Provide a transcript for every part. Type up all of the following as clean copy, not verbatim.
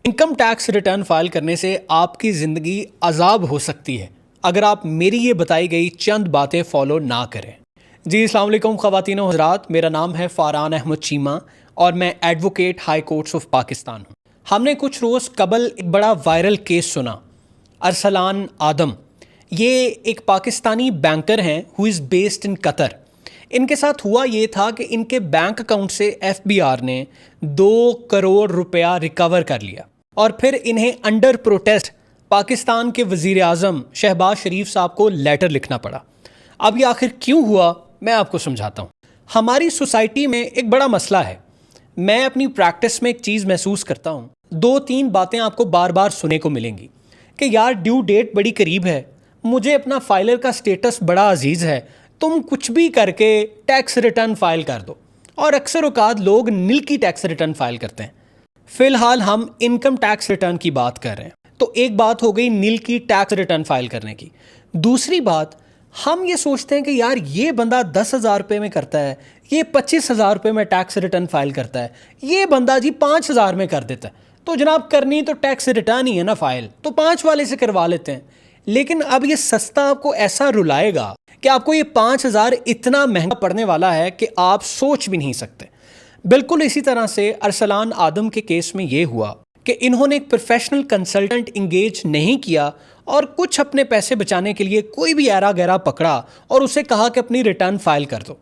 Income tax return file करने से आपकी ज़िंदगी अजाब हो सकती है अगर आप मेरी ये बताई गई चंद बातें फॉलो ना करें। जी अस्सलाम वालेकुम ख़वातीन व हज़रात, मेरा नाम है फ़ारान अहमद चीमा और मैं advocate high courts of Pakistan हूँ। हमने कुछ रोज़ कबल एक बड़ा वायरल केस सुना। अरसलान आदम, ये एक पाकिस्तानी बैंकर हैं who is based in Qatar. इनके साथ हुआ ये था कि इनके बैंक अकाउंट से एफबीआर ने 2 करोड़ रुपया रिकवर कर लिया और फिर इन्हें अंडर प्रोटेस्ट पाकिस्तान के वज़ीर आज़म शहबाज शरीफ साहब को लेटर लिखना पड़ा। अब ये आखिर क्यों हुआ, मैं आपको समझाता हूँ। हमारी सोसाइटी में एक बड़ा मसला है। मैं अपनी प्रैक्टिस में एक चीज़ महसूस करता हूँ, 2-3 बातें आपको बार बार सुनने को मिलेंगी कि यार ड्यू डेट बड़ी करीब है, मुझे अपना फाइलर का स्टेटस बड़ा अजीज़ है, तुम कुछ भी करके टैक्स रिटर्न फाइल कर दो। और अक्सर औकात लोग नील की टैक्स रिटर्न फाइल करते हैं। फिलहाल हम इनकम टैक्स रिटर्न की बात कर रहे हैं, तो एक बात हो गई नील की टैक्स रिटर्न फाइल करने की। दूसरी बात, हम ये सोचते हैं कि यार ये बंदा 10,000 रुपये में करता है, ये 25,000 रुपये में टैक्स रिटर्न फाइल करता है, ये बंदा जी 5,000 में कर देता है, तो जनाब करनी तो टैक्स रिटर्न ही है ना फाइल, तो 5 वाले से करवा लेते हैं। लेकिन अब ये सस्ता आपको ऐसा रुलाएगा कि आपको ये 5,000 इतना महंगा पड़ने वाला है कि आप सोच भी नहीं सकते। बिल्कुल इसी तरह से अरसलान आदम के केस में ये हुआ कि इन्होंने एक प्रोफेशनल कंसल्टेंट इंगेज नहीं किया और कुछ अपने पैसे बचाने के लिए कोई भी ऐरा गैरा पकड़ा और उसे कहा कि अपनी रिटर्न फाइल कर दो।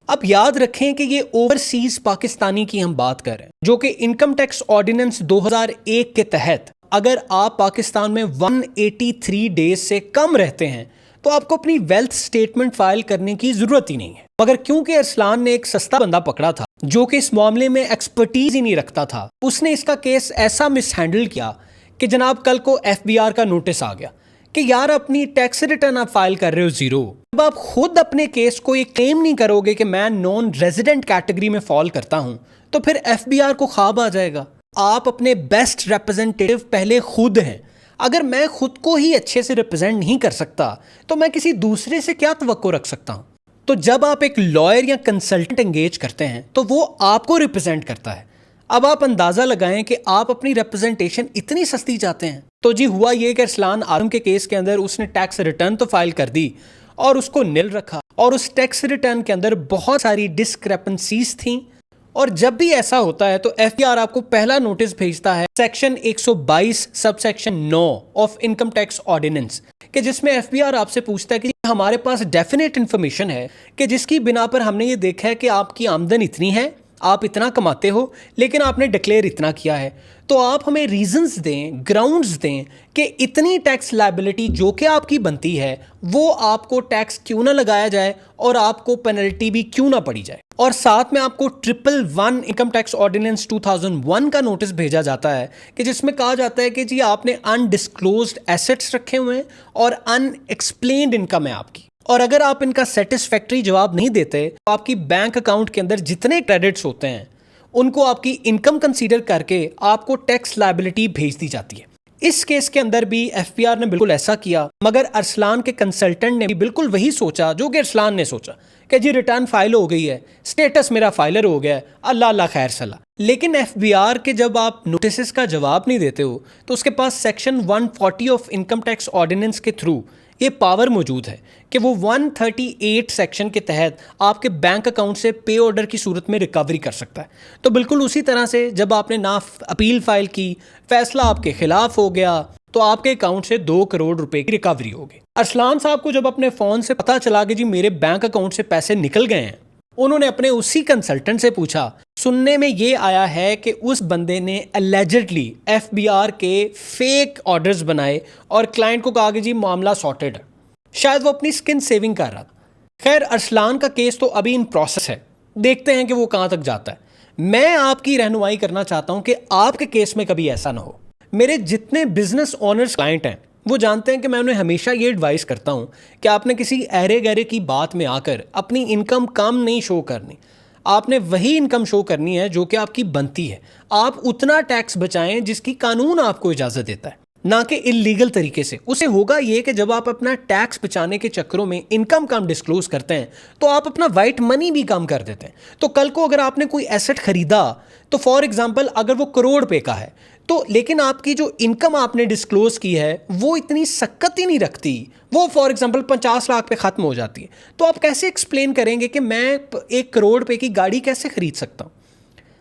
अब याद रखें कि ये ओवरसीज पाकिस्तानी की हम बात कर रहे हैं, जो कि इनकम टैक्स ऑर्डिनेंस 2001 के तहत अगर आप पाकिस्तान में 183 डेज से कम रहते हैं तो आपको अपनी वेल्थ स्टेटमेंट फाइल करने की जरूरत ही नहीं है। मगर क्योंकि अरसलान ने एक सस्ता बंदा पकड़ा था जो कि इस मामले में एक्सपर्टीज ही नहीं रखता था, उसने इसका केस ऐसा मिसहैंडल किया कि जनाब कल को एफबीआर का नोटिस आ गया कि यार अपनी टैक्स रिटर्न आप फाइल कर रहे हो जीरो। जब आप खुद अपने केस को ये क्लेम नहीं करोगे कि मैं नॉन रेजिडेंट कैटेगरी में फॉल करता हूं, तो फिर एफबीआर को ख्वाब आ जाएगा। आप अपने बेस्ट रिप्रेजेंटेटिव पहले खुद हैं। अगर मैं खुद को ही अच्छे से रिप्रेजेंट नहीं कर सकता तो मैं किसी दूसरे से क्या तवक्को रख सकता हूं। तो जब आप एक लॉयर या कंसल्टेंट एंगेज करते हैं तो वो आपको रिप्रेजेंट करता है। अब आप अंदाजा लगाएं कि आप अपनी रिप्रेजेंटेशन इतनी सस्ती चाहते हैं। तो जी हुआ ये कि अरसलान आदम के केस के अंदर उसने टैक्स रिटर्न तो फाइल कर दी और उसको निल रखा, और उस टैक्स रिटर्न के अंदर बहुत सारी डिस्क्रेपेंसीज थी। और जब भी ऐसा होता है तो एफबीआर आपको पहला नोटिस भेजता है section 122 subsection 9 of income tax ordinance कि जिसमें एफबीआर आपसे पूछता है कि हमारे पास डेफिनेट इन्फॉर्मेशन है कि जिसकी बिना पर हमने ये देखा है कि आपकी आमदन इतनी है, आप इतना कमाते हो, लेकिन आपने डिक्लेयर इतना किया है, तो आप हमें रीजंस दें, ग्राउंड्स दें कि इतनी टैक्स लायबिलिटी जो कि आपकी बनती है वो आपको टैक्स क्यों ना लगाया जाए और आपको पेनल्टी भी क्यों ना पड़ी जाए। और साथ में आपको 111 इनकम टैक्स ऑर्डिनेंस 2001 का नोटिस भेजा जाता है कि जिसमें कहा जाता है कि जी आपने अनडिस्क्लोज्ड एसेट्स रखे हुए हैं और अनएक्सप्लेन्ड इनकम है आपकी, और अगर आप इनका सेटिस्फैक्ट्री जवाब नहीं देते तो आपकी बैंक अकाउंट के अंदर जितने क्रेडिट्स होते हैं उनको आपकी इनकम कंसीडर करके आपको टैक्स लायबिलिटी भेज दी जाती है। इस केस के अंदर भी एफबीआर ने बिल्कुल ऐसा किया, मगर अरसलान के कंसल्टेंट ने भी बिल्कुल वही सोचा जो कि अरसलान ने सोचा कि जी रिटर्न फाइल हो गई है, स्टेटस मेरा फाइलर हो गया है, अल्लाह अल्लाह खैर सला। लेकिन एफबीआर के जब आप नोटिस का जवाब नहीं देते हो तो उसके पास section 140 of income tax ordinance के थ्रू ये पावर मौजूद है कि वो 138 सेक्शन के तहत आपके बैंक अकाउंट से पे ऑर्डर की सूरत में रिकवरी कर सकता है। तो बिल्कुल उसी तरह से जब आपने ना अपील फाइल की, फैसला आपके खिलाफ हो गया, तो आपके अकाउंट से 2 करोड़ रुपए की रिकवरी होगी। अरसलान साहब को जब अपने फ़ोन से पता चला कि जी मेरे बैंक अकाउंट से पैसे निकल गए हैं, उन्होंने अपने उसी कंसल्टेंट से पूछा। सुनने में ये आया है कि उस बंदे ने एलिजिडली एफबीआर के फेक ऑर्डर्स बनाए और क्लाइंट को कहा कि जी मामला सॉर्टेड है। शायद वो अपनी स्किन सेविंग कर रहा था। खैर, अरसलान का केस तो अभी इन प्रोसेस है, देखते हैं कि वो कहाँ तक जाता है। मैं आपकी रहनुमाई करना चाहता हूँ कि आपके केस में कभी ऐसा ना हो। मेरे जितने बिजनेस ओनर्स क्लाइंट हैं वो जानते हैं कि मैं उन्हें हमेशा ये एडवाइस करता हूँ कि आपने किसी अहरे गहरे की बात में आकर अपनी इनकम कम नहीं शो करनी। आपने वही इनकम शो करनी है जो कि आपकी बनती है। आप उतना टैक्स बचाएं जिसकी कानून आपको इजाज़त देता है, ना कि इलीगल तरीके से। उसे होगा ये कि जब आप अपना टैक्स बचाने के चक्करों में इनकम कम डिस्क्लोज करते हैं तो आप अपना वाइट मनी भी कम कर देते हैं। तो कल को अगर आपने कोई एसेट खरीदा तो फॉर एग्जांपल अगर वो करोड़ रुपए का है तो लेकिन आपकी जो इनकम आपने डिस्क्लोज की है वो इतनी सख्त ही नहीं रखती, वो फॉर एग्जांपल 50 लाख पे ख़त्म हो जाती है। तो आप कैसे एक्सप्लेन करेंगे कि मैं 1 करोड़ रुपए की गाड़ी कैसे खरीद सकता हूँ,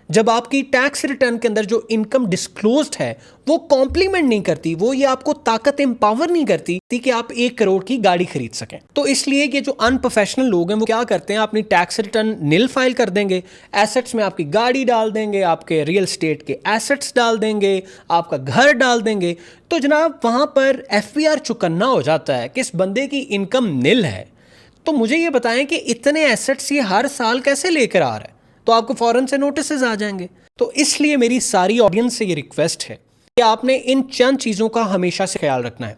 जब आपकी टैक्स रिटर्न के अंदर जो इनकम डिस्क्लोज्ड है वो कॉम्प्लीमेंट नहीं करती, वो ये आपको ताकत एम्पावर नहीं करती कि आप 1 करोड़ की गाड़ी खरीद सकें। तो इसलिए ये जो अनप्रोफेशनल लोग हैं वो क्या करते हैं, अपनी टैक्स रिटर्न नील फाइल कर देंगे, एसेट्स में आपकी गाड़ी डाल देंगे, आपके रियल स्टेट के एसेट्स डाल देंगे, आपका घर डाल देंगे। तो जनाब वहाँ पर FBR चुकन्ना हो जाता है कि इस बंदे की इनकम नील है। तो मुझे ये बताएं कि इतने एसेट्स ये हर साल कैसे लेकर आ रहा है, तो आपको फौरन से नोटिसेस आ जाएंगे। तो इसलिए मेरी सारी ऑडियंस से ये रिक्वेस्ट है कि आपने इन चंद चीज़ों का हमेशा से ख्याल रखना है।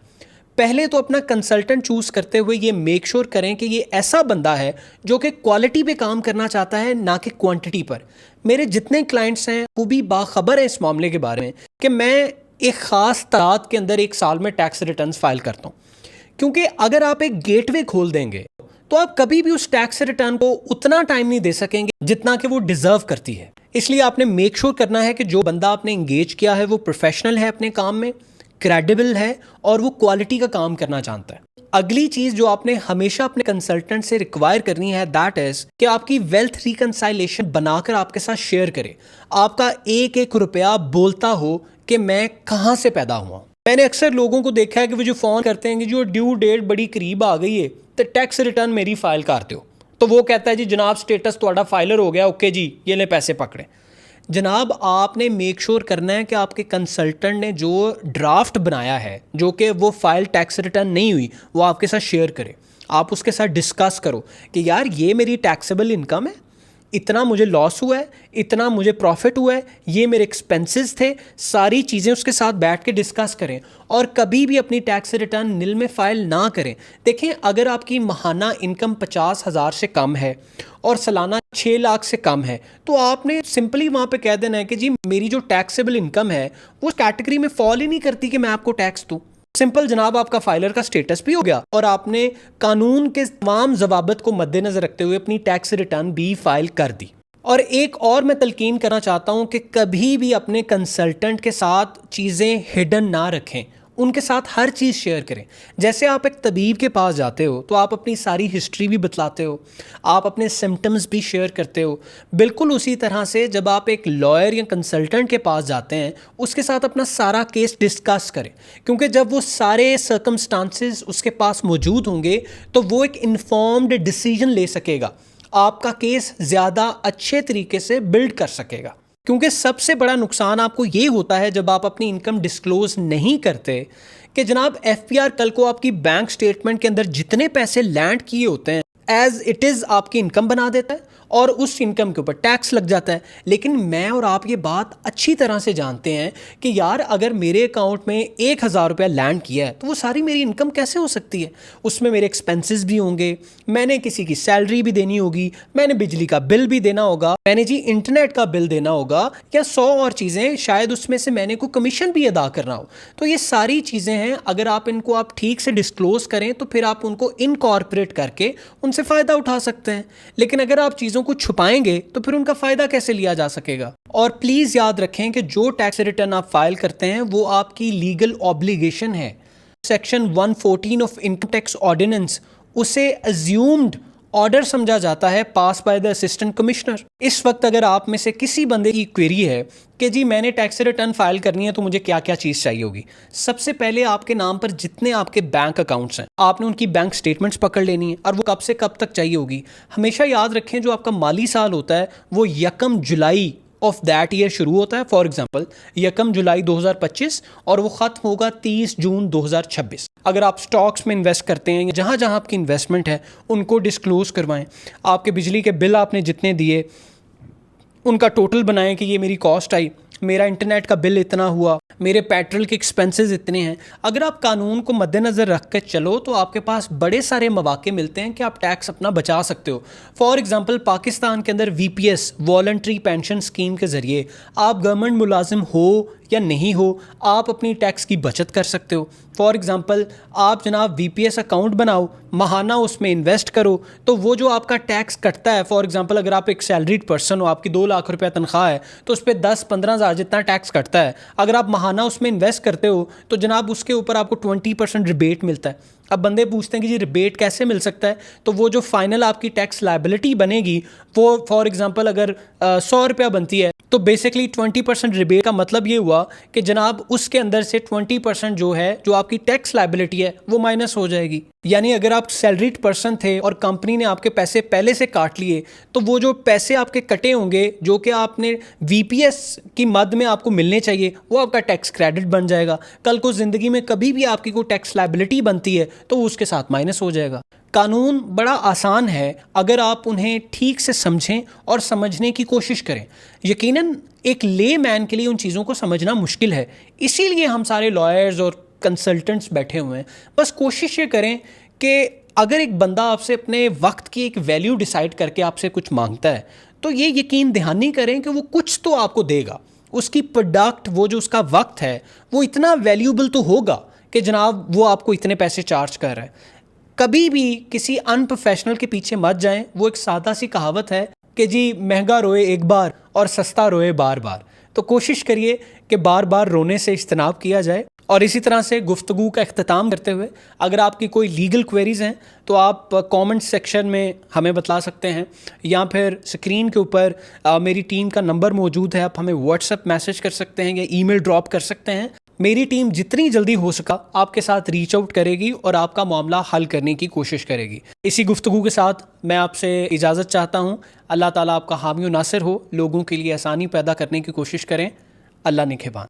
पहले तो अपना कंसल्टेंट चूज़ करते हुए ये मेक श्योर करें कि ये ऐसा बंदा है जो कि क्वालिटी पे काम करना चाहता है, ना कि क्वांटिटी पर। मेरे जितने क्लाइंट्स हैं वो भी बाखबर है इस मामले के बारे में कि मैं एक ख़ास तादाद के अंदर एक साल में टैक्स रिटर्न्स फाइल करता हूँ, क्योंकि अगर आप एक गेटवे खोल देंगे तो आप कभी भी उस टैक्स रिटर्न को उतना टाइम नहीं दे सकेंगे जितना कि वो डिजर्व करती है। इसलिए आपने मेक श्योर करना है कि जो बंदा आपने इंगेज किया है वो प्रोफेशनल है अपने काम में, क्रेडिबल है और वो क्वालिटी का काम करना जानता है। अगली चीज़ जो आपने हमेशा अपने कंसल्टेंट से रिक्वायर करनी है दैट इज़ कि आपकी वेल्थ रिकंसाइलेशन बनाकर आपके साथ शेयर करे, आपका एक एक रुपया बोलता हो कि मैं कहाँ से पैदा हुआ। मैंने अक्सर लोगों को देखा है कि वो जो फ़ोन करते हैं कि जो ड्यू डेट बड़ी करीब आ गई है तो टैक्स रिटर्न मेरी फाइल कर दो, तो वो कहता है जी जनाब स्टेटस थोड़ा फाइलर हो गया, ओके जी ये ले पैसे पकड़े। जनाब आपने मेक श्योर करना है कि आपके कंसल्टेंट ने जो ड्राफ्ट बनाया है, जो कि वो फाइल टैक्स रिटर्न नहीं हुई, वो आपके साथ शेयर करे। आप उसके साथ डिस्कस करो कि यार ये मेरी टैक्सेबल इनकम है, इतना मुझे लॉस हुआ है, इतना मुझे प्रॉफिट हुआ है, ये मेरे एक्सपेंसेस थे, सारी चीज़ें उसके साथ बैठ के डिस्कस करें। और कभी भी अपनी टैक्स रिटर्न नील में फ़ाइल ना करें। देखें, अगर आपकी माहाना इनकम 50,000 से कम है और सालाना 6 लाख से कम है तो आपने सिंपली वहाँ पे कह देना है कि जी मेरी जो टैक्सेबल इनकम है वो कैटेगरी में फॉल ही नहीं करती कि मैं आपको टैक्स दूँ। सिंपल जनाब, आपका फाइलर का स्टेटस भी हो गया और आपने कानून के तमाम ज़वाबित को मद्देनज़र रखते हुए अपनी टैक्स रिटर्न भी फाइल कर दी। और एक और मैं तलकीन करना चाहता हूँ कि कभी भी अपने कंसल्टेंट के साथ चीज़ें हिडन ना रखें, उनके साथ हर चीज़ शेयर करें। जैसे आप एक तबीब के पास जाते हो तो आप अपनी सारी हिस्ट्री भी बतलाते हो, आप अपने सिम्टम्स भी शेयर करते हो। बिल्कुल उसी तरह से जब आप एक लॉयर या कंसल्टेंट के पास जाते हैं उसके साथ अपना सारा केस डिस्कस करें, क्योंकि जब वो सारे सर्कमस्टांसेस उसके पास मौजूद होंगे तो वो एक इन्फॉर्म्ड डिसीजन ले सकेगा, आपका केस ज़्यादा अच्छे तरीके से बिल्ड कर सकेगा। क्योंकि सबसे बड़ा नुकसान आपको ये होता है जब आप अपनी इनकम डिस्क्लोज नहीं करते कि जनाब FBR कल को आपकी बैंक स्टेटमेंट के अंदर जितने पैसे लैंड किए होते हैं एज इट इज़ आपकी इनकम बना देता है और उस इनकम के ऊपर टैक्स लग जाता है। लेकिन मैं और आप ये बात अच्छी तरह से जानते हैं कि यार अगर मेरे अकाउंट में 1,000 रुपया लैंड किया है तो वो सारी मेरी इनकम कैसे हो सकती है। उसमें मेरे एक्सपेंसेस भी होंगे, मैंने किसी की सैलरी भी देनी होगी, मैंने बिजली का बिल भी देना होगा, मैंने जी इंटरनेट का बिल देना होगा, या 100 और चीज़ें, शायद उसमें से मैंने को कमीशन भी अदा करना हो। तो ये सारी चीज़ें हैं, अगर आप इनको आप ठीक से डिस्क्लोज करें तो फिर आप उनको इनकॉर्पोरेट करके उनसे फ़ायदा उठा सकते हैं। लेकिन अगर आप चीज़ों को छुपाएंगे तो फिर उनका फ़ायदा कैसे लिया जा सकेगा। और प्लीज़ याद रखें कि जो टैक्स रिटर्न आप फाइल करते हैं वो आपकी लीगल ऑब्लिगेशन है। Section 114 of income tax ordinance उसे अज्यूम्ड ऑर्डर समझा जाता है pass by the assistant commissioner. इस वक्त अगर आप में से किसी बंदे की क्वेरी है कि जी मैंने टैक्स रिटर्न फाइल करनी है तो मुझे क्या क्या चीज़ चाहिए होगी, सबसे पहले आपके नाम पर जितने आपके बैंक अकाउंट्स हैं आपने उनकी बैंक स्टेटमेंट्स पकड़ लेनी है और वो कब से कब तक चाहिए होगी। हमेशा याद रखें जो आपका माली साल होता है वो 1 जुलाई ऑफ दैट ईयर शुरू होता है। फॉर एग्जांपल 1 जुलाई 2025 और वो ख़त्म होगा 30 जून 2026। अगर आप स्टॉक्स में इन्वेस्ट करते हैं, जहाँ जहाँ आपकी इन्वेस्टमेंट है उनको डिस्क्लोज करवाएं। आपके बिजली के बिल आपने जितने दिए उनका टोटल बनाएं कि ये मेरी कॉस्ट आई, मेरा इंटरनेट का बिल इतना हुआ, मेरे पेट्रोल के एक्सपेंसेस इतने हैं। अगर आप कानून को मद्देनज़र रख कर चलो तो आपके पास बड़े सारे मौके मिलते हैं कि आप टैक्स अपना बचा सकते हो। फॉर एग्जांपल पाकिस्तान के अंदर VPS वॉलंटरी पेंशन स्कीम के ज़रिए आप गवर्नमेंट मुलाजिम हो या नहीं हो, आप अपनी टैक्स की बचत कर सकते हो। फॉर एग्जांपल आप जनाब VPS अकाउंट बनाओ, महाना उसमें इन्वेस्ट करो तो वो जो आपका टैक्स कटता है, फॉर एग्जांपल अगर आप एक सैलरीड पर्सन हो, आपकी 2 लाख रुपया तनख्वाह है, तो उस पर 10-15 हज़ार जितना टैक्स कटता है। अगर आप महाना उसमें इन्वेस्ट करते हो तो जनाब उसके ऊपर आपको 20% रिबेट मिलता है। अब बंदे पूछते हैं कि जी रिबेट कैसे मिल सकता है, तो वो जो फाइनल आपकी टैक्स लायबिलिटी बनेगी वो फॉर एग्जांपल अगर 100 रुपया बनती है तो बेसिकली 20% रिबेट का मतलब ये हुआ कि जनाब उसके अंदर से 20% जो है, जो आपकी टैक्स लायबिलिटी है, वो माइनस हो जाएगी। यानी अगर आप सैलरीड पर्सन थे और कंपनी ने आपके पैसे पहले से काट लिए तो वो जो पैसे आपके कटे होंगे जो कि आपने वीपीएस की मद में आपको मिलने चाहिए, वो आपका टैक्स क्रेडिट बन जाएगा। कल को ज़िंदगी में कभी भी आपकी कोई टैक्स लायबिलिटी बनती है तो वो उसके साथ माइनस हो जाएगा। कानून बड़ा आसान है अगर आप उन्हें ठीक से समझें और समझने की कोशिश करें। यकीनन एक ले मैन के लिए उन चीज़ों को समझना मुश्किल है, इसीलिए हम सारे लॉयर्स और कंसल्टेंट्स बैठे हुए हैं। बस कोशिश ये करें कि अगर एक बंदा आपसे अपने वक्त की एक वैल्यू डिसाइड करके आपसे कुछ मांगता है तो ये यकीन दहानी करें कि वो कुछ तो आपको देगा। उसकी प्रोडक्ट, वो जो उसका वक्त है, वो इतना वैल्यूबल तो होगा कि जनाब वो आपको इतने पैसे चार्ज कर रहा है। कभी भी किसी अनप्रोफेशनल के पीछे मत जाएं। वो एक सादा सी कहावत है कि जी महंगा रोए एक बार और सस्ता रोए बार बार। तो कोशिश करिए कि बार बार रोने से इज्तनाब किया जाए। और इसी तरह से गुफ्तगू का इख्तिताम करते हुए अगर आपकी कोई लीगल क्वेरीज़ हैं तो आप कमेंट सेक्शन में हमें बता सकते हैं, या फिर स्क्रीन के ऊपर मेरी टीम का नंबर मौजूद है, आप हमें व्हाट्सएप मैसेज कर सकते हैं या ईमेल ड्रॉप कर सकते हैं। मेरी टीम जितनी जल्दी हो सका आपके साथ रीच आउट करेगी और आपका मामला हल करने की कोशिश करेगी। इसी गुफ्तगू के साथ मैं आपसे इजाज़त चाहता हूँ। अल्लाह ताला आपका हामी व नासिर हो, लोगों के लिए आसानी पैदा करने की कोशिश करें। अल्लाह निगहबान।